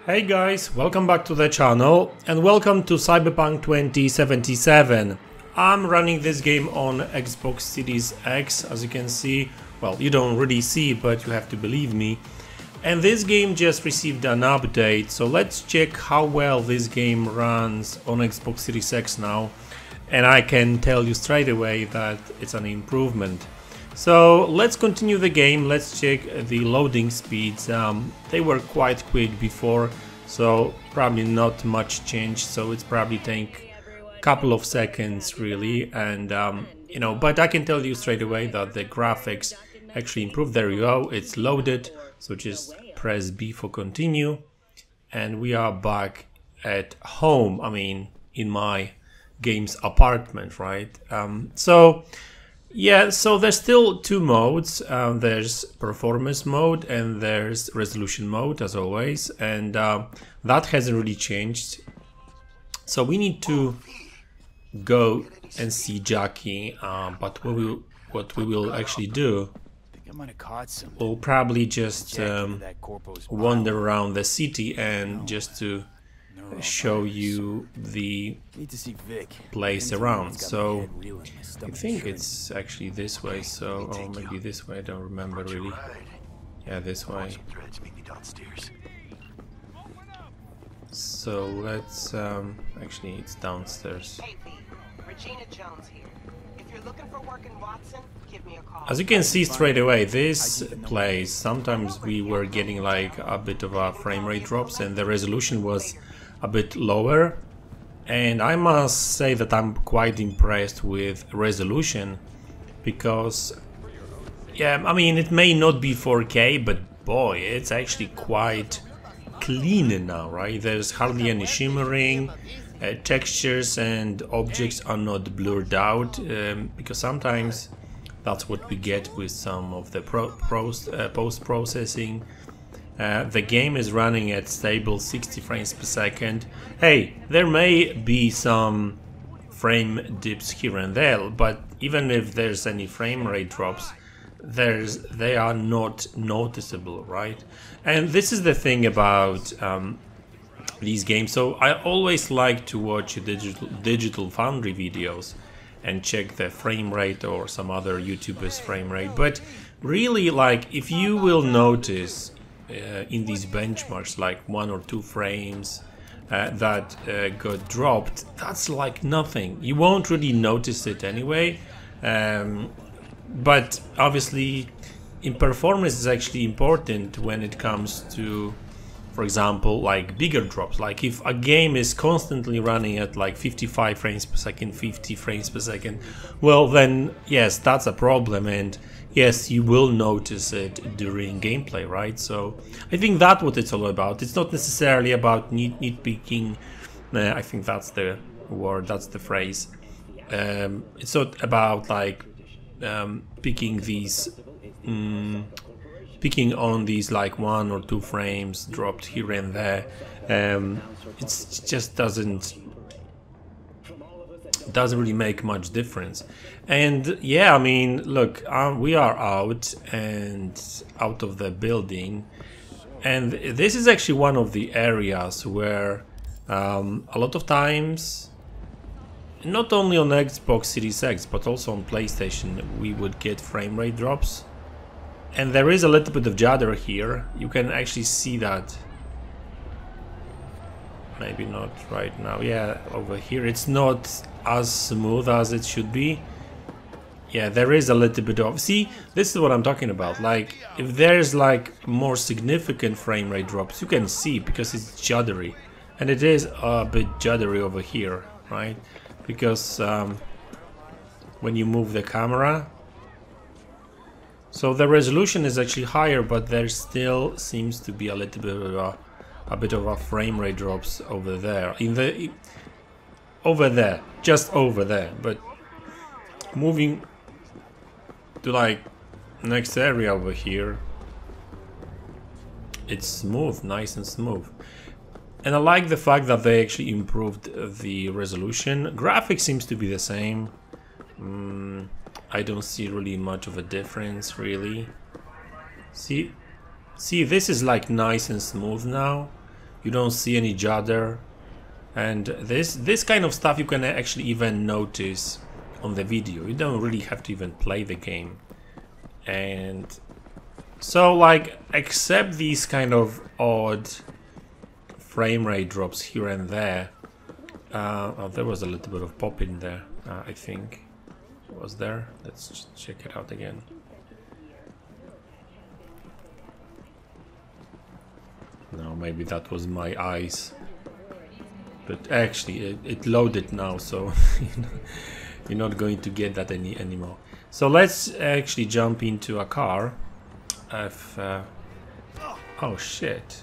Hey guys, welcome back to the channel and welcome to Cyberpunk 2077. I'm running this game on Xbox Series X, as you can see. Well, you don't really see, but you have to believe me. And this game just received an update, so let's check how well this game runs on Xbox Series X now. And I can tell you straight away that it's an improvement. So let's continue the game, let's check the loading speeds. They were quite quick before, so probably not much change, so it's probably take a couple of seconds really. And but I can tell you straight away that the graphics actually improved. There you go, it's loaded, so just press B for continue and we are back at home, in my game's apartment, right? Yeah, so there's still two modes. There's performance mode and there's resolution mode, as always, and that hasn't really changed. So we need to go and see Jackie, but what we will actually do, we'll probably just wander around the city and just to show you the place around. So I think it's actually this way, so or maybe this way, I don't remember really. Yeah, this way. So let's actually it's downstairs. As you can see straight away, this place, sometimes we were getting like a bit of a frame rate drops and the resolution was a bit lower, and I must say that I'm quite impressed with resolution, because yeah, it may not be 4K, but boy, it's actually quite clean now, right? There's hardly any shimmering, textures and objects are not blurred out, because sometimes that's what we get with some of the post-processing. The game is running at stable 60 frames per second. Hey, there may be some frame dips here and there, but even if there's any frame rate drops, they are not noticeable, right? And this is the thing about these games. So I always like to watch digital foundry videos and check the frame rate or some other YouTubers' frame rate. But really, like, if you will notice in these benchmarks, like 1 or 2 frames that got dropped, that's like nothing. You won't really notice it anyway. But obviously, in performance is actually important when it comes to, for example, like bigger drops. Like if a game is constantly running at like 55 frames per second, 50 frames per second, well then yes, that's a problem, and yes, you will notice it during gameplay, right? So I think that's what it's all about. It's not necessarily about nitpicking. I think that's the word, that's the phrase. It's not about like picking on these like 1 or 2 frames dropped here and there. It just doesn't really make much difference. And yeah, look, we are out of the building, and this is actually one of the areas where a lot of times, not only on Xbox Series X but also on PlayStation, we would get frame rate drops, and there is a little bit of judder here. You can actually see that. Maybe not right now. Yeah, over here it's not as smooth as it should be. Yeah, there is a little bit of... See, this is what I'm talking about. Like, if there's like more significant frame rate drops, you can see, because it's juddery. And it is a bit juddery over here, right? Because when you move the camera, so the resolution is actually higher, but there still seems to be a little bit of a frame rate drops over there, just over there. But moving to like next area over here, it's smooth, nice and smooth. And I like the fact that they actually improved the resolution. Graphics seems to be the same. I don't see really much of a difference, really. See, this is like nice and smooth now. You don't see any judder. And this kind of stuff you can actually even notice on the video. You don't really have to even play the game. And so, like, except these kind of odd frame rate drops here and there. Oh, there was a little bit of pop in there, I think. Was there? Let's just check it out again. No, maybe that was my eyes. But actually, it loaded now, so you're not going to get that anymore. So let's actually jump into a car. Oh shit.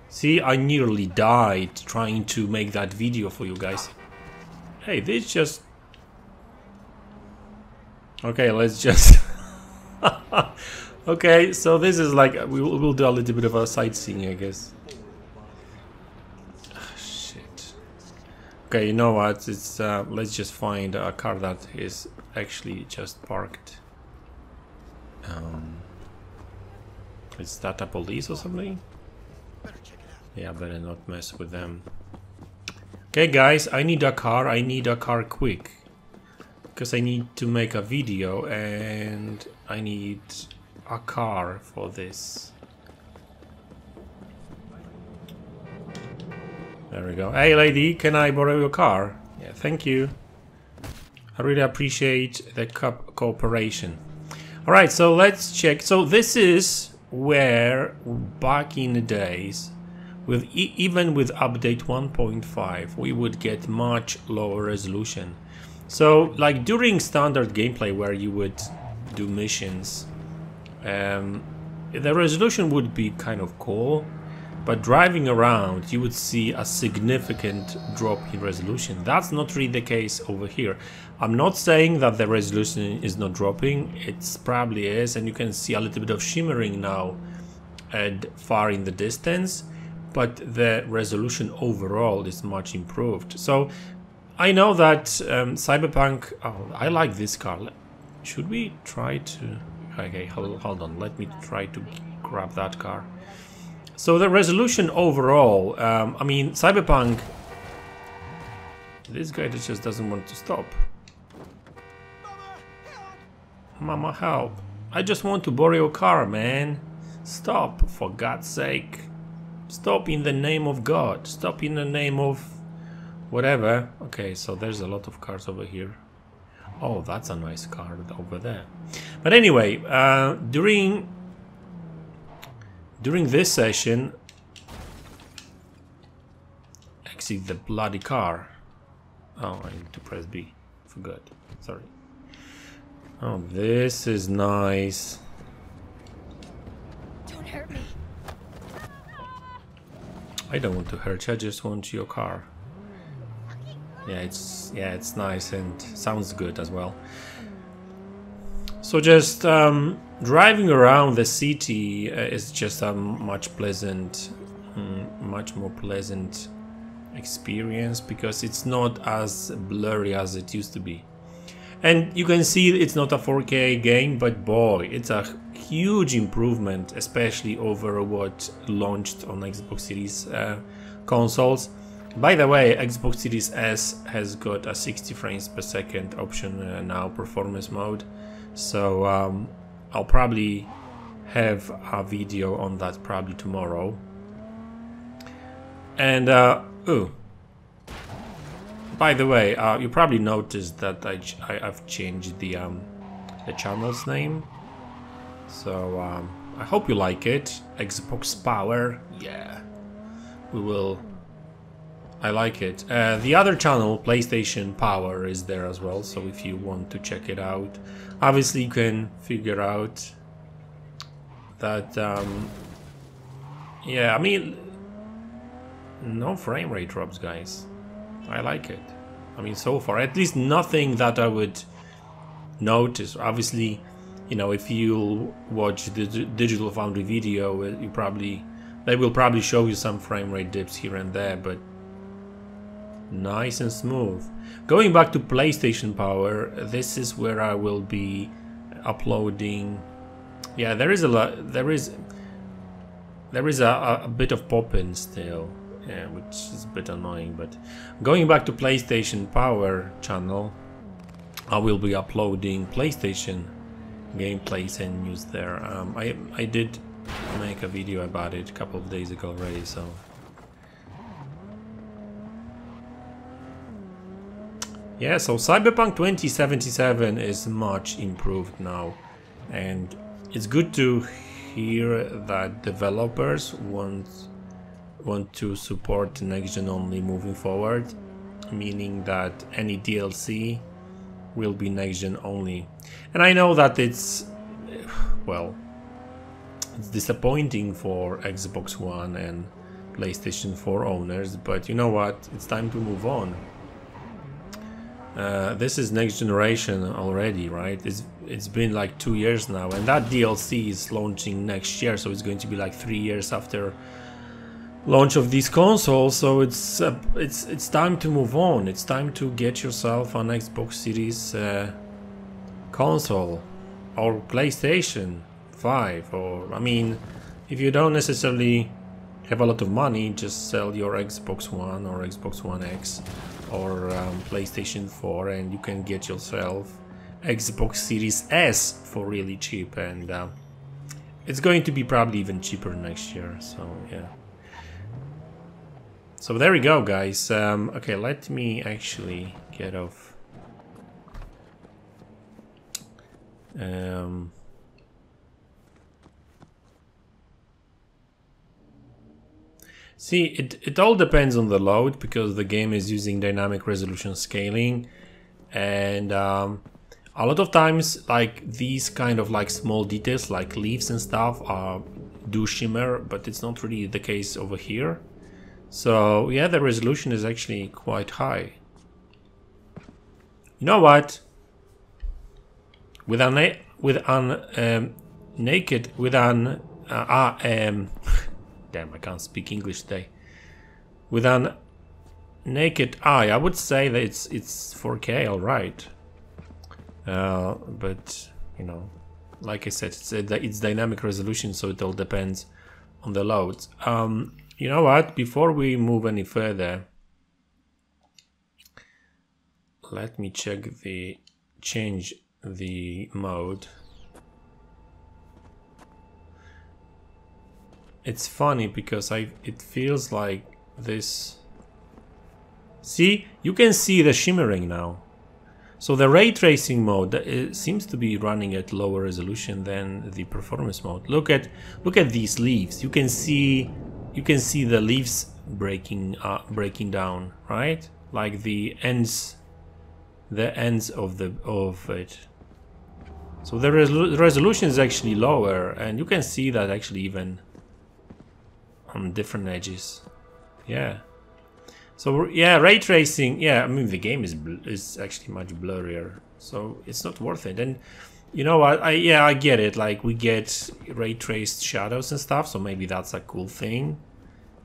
See, I nearly died trying to make that video for you guys. Hey, this just... Okay, let's just... Okay, so this is like... We'll do a little bit of a sightseeing, I guess. Shit. Okay, you know what? It's let's just find a car that is actually just parked. Is that a police or something? Yeah, better not mess with them. Okay, guys, I need a car. I need a car quick. Because I need to make a video and I need a car for this. There we go. Hey, lady, can I borrow your car? Yeah, thank you. I really appreciate the cooperation. Alright, so let's check. So this is where back in the days, with even with update 1.5, we would get much lower resolution. So like during standard gameplay where you would do missions, the resolution would be kind of cool, but driving around you would see a significant drop in resolution. That's not really the case over here. I'm not saying that the resolution is not dropping, it probably is, and you can see a little bit of shimmering now and far in the distance, but the resolution overall is much improved. So I know that Cyberpunk... Oh, I like this car. Should we try to... Okay, hold on. Let me try to grab that car. So the resolution overall... I mean, Cyberpunk... This guy just doesn't want to stop. Mama, help. I just want to borrow your car, man. Stop, for God's sake. Stop in the name of God. Stop in the name of... whatever. Okay, so there's a lot of cars over here. Oh, that's a nice car over there. But anyway, during this session, exit the bloody car. Oh, I need to press B. Forgot. Sorry. Oh, this is nice. Don't hurt me. I don't want to hurt you. I just want your car. Yeah, it's nice and sounds good as well. So just driving around the city is just a much more pleasant experience because it's not as blurry as it used to be. And you can see it's not a 4K game, but boy, it's a huge improvement, especially over what launched on Xbox Series consoles. By the way, Xbox Series S has got a 60 frames per second option now, performance mode. So I'll probably have a video on that probably tomorrow. And oh, by the way, you probably noticed that I've changed the channel's name. So I hope you like it. Xbox Power, yeah, we will. I like it. The other channel, PlayStation Power, is there as well, so if you want to check it out, obviously you can figure out that, yeah, I mean, no frame rate drops, guys. I like it. I mean, so far, at least nothing that I would notice. Obviously, you know, if you watch the Digital Foundry video, they will probably show you some frame rate dips here and there, but nice and smooth. Going back to PlayStation Power, this is where I will be uploading. Yeah, there is a lot. There is a bit of pop-in still, yeah, which is a bit annoying. But going back to PlayStation Power channel, I will be uploading PlayStation gameplays and news there. I did make a video about it a couple of days ago already, so yeah. So Cyberpunk 2077 is much improved now, and it's good to hear that developers want to support next gen only moving forward, meaning that any DLC will be next gen only. And I know that it's, well, it's disappointing for Xbox One and PlayStation 4 owners, but you know what, it's time to move on. This is next generation already, right? It's been like 2 years now, and that DLC is launching next year, so it's going to be like 3 years after launch of these consoles. So it's time to move on. It's time to get yourself an Xbox Series console or PlayStation 5, or I mean, if you don't necessarily have a lot of money, just sell your Xbox One or Xbox One X or PlayStation 4, and you can get yourself Xbox Series S for really cheap, and it's going to be probably even cheaper next year. So yeah. So there we go, guys. Okay, let me actually get off. See, it all depends on the load, because the game is using dynamic resolution scaling, and a lot of times, like these kind of like small details, like leaves and stuff, do shimmer, but it's not really the case over here. So yeah, the resolution is actually quite high. You know what? With an damn, I can't speak English today. With an naked eye, I would say that it's 4K, all right. But you know, like I said, it's dynamic resolution, so it all depends on the loads. You know what? Before we move any further, let me change the mode. It's funny because it feels like this. See, you can see the shimmering now. So the ray tracing mode seems to be running at lower resolution than the performance mode. Look at these leaves. You can see the leaves breaking down, right? Like the ends of it. So the resolution is actually lower, and you can see that actually even on different edges. Yeah. So yeah, ray tracing. Yeah, I mean the game is actually much blurrier, so it's not worth it. And you know what? I get it. Like we get ray traced shadows and stuff, so maybe that's a cool thing.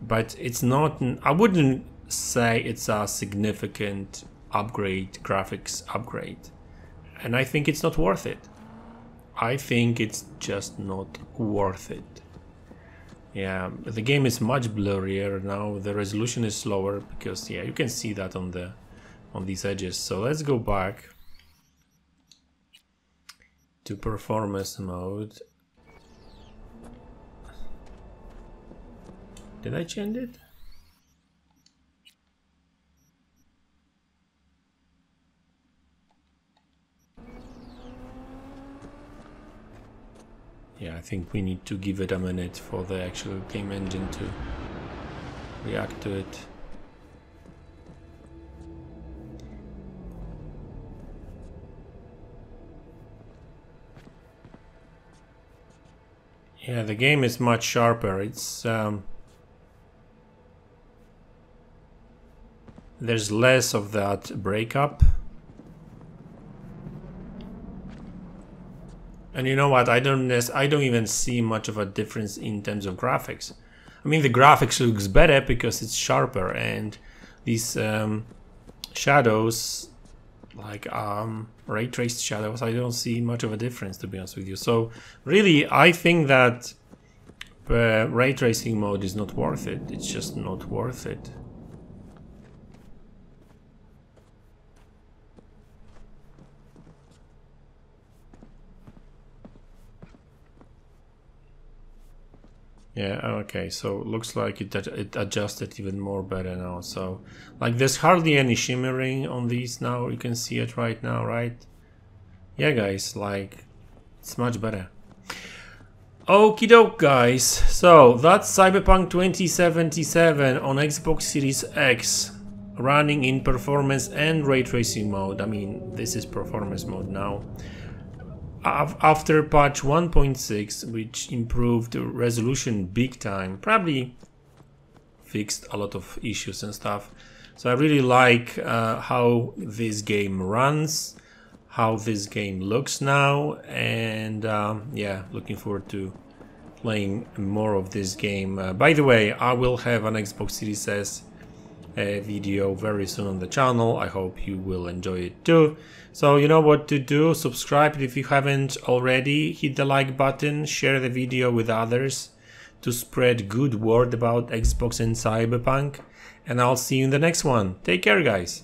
But it's not. I wouldn't say it's a significant graphics upgrade, and I think it's not worth it. I think it's just not worth it. Yeah, the game is much blurrier now. The resolution is slower because yeah, you can see that on these edges. So let's go back to performance mode. Did I change it? Yeah, I think we need to give it a minute for the actual game engine to react to it. Yeah, the game is much sharper. It's there's less of that breakup. And you know what? I don't even see much of a difference in terms of graphics. I mean, the graphics looks better because it's sharper, and these shadows, like ray traced shadows, I don't see much of a difference, to be honest with you. So really, I think that ray tracing mode is not worth it. It's just not worth it. Yeah, okay, so looks like it adjusted even more better now. So, like, there's hardly any shimmering on these now. You can see it right now, right? Yeah, guys, like, it's much better. Okie doke, guys. So, that's Cyberpunk 2077 on Xbox Series X, running in performance and ray tracing mode. I mean, this is performance mode now. After patch 1.6, which improved the resolution big time, probably fixed a lot of issues and stuff. So I really like how this game runs, how this game looks now, and yeah, looking forward to playing more of this game. By the way, I will have an Xbox Series S video very soon on the channel. I hope you will enjoy it too. So you know what to do. Subscribe if you haven't already. Hit the like button. Share the video with others to spread good word about Xbox and Cyberpunk. And I'll see you in the next one. Take care, guys.